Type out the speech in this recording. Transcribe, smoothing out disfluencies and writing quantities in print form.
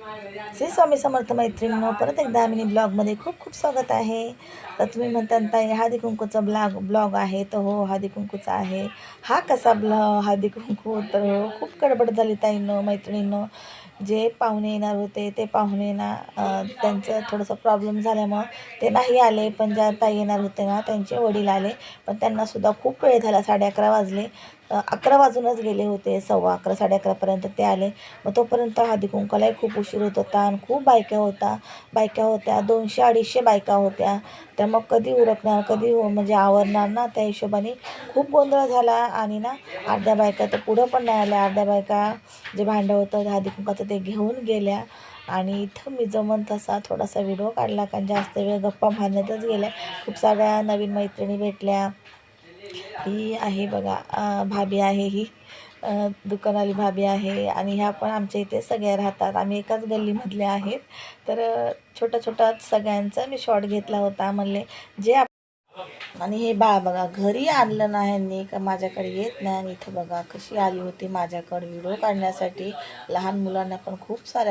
श्री स्वामी समर्थ मैत्रिणींनो, परत एकदा मिनी ब्लॉगमध्ये खूप खूप स्वागत आहे. तर तुम्ही म्हणता ताई हळदी कुंकूचा ब्लॉग आहे, तर हो हळदी कुंकूचा आहे. हा कसा हळदी कुंकू, तर हो खूप गडबड झाली ताईंनो मैत्रिणींनो. जे पाहुणे येणार होते ते पाहुणे ना त्यांचं थोडंसं प्रॉब्लेम झाल्यामुळं ते नाही आले. पण ज्या ताई येणार होते ना त्यांचे वडील आले, पण त्यांनासुद्धा खूप वेळ झाला, 11:30 वाजले. 11 वाजूनच गेले होते, 11:15 11:30पर्यंत ते आले. मग तोपर्यंत हळदी कुंकवालाही खूप उशीर होत होता आणि खूप बायका होत्या, 200-250 बायका होत्या. त्या मग कधी उरकणार, कधी म्हणजे आवरणार ना, त्या हिशोबाने खूप गोंधळ झाला. आणि ना अर्ध्या बायका तर पुढं पण नाही आल्या. अर्ध्या बायका जे भांडं होतं हळदी कुंकवाचं ते घेऊन गेल्या. आणि इथं मी जमन तसा थोडासा व्हिडिओ काढला, कारण जास्त वेळ गप्पा मारण्यातच गेल्या. खूप साऱ्या नवीन मैत्रिणी भेटल्या. ही आहे बघा, भाभी आहे ही, दुकानवाली भाभी आहे. आणि ह्या पण आमच्या इथे सगळ्या राहतात, आम्ही एकाच गल्लीमधल्या आहेत. तर छोटा छोटा सगळ्यांचा मी शॉर्ट घेतला होता. म्हणले जे आणि हे बाळ बघा घरी आणलं नाही ह्यांनी, का माझ्याकडे येत नाही. आणि इथं बघा कशी आली होती माझ्याकडे व्हिडिओ काढण्यासाठी. लहान मुलांना पण खूप साऱ्या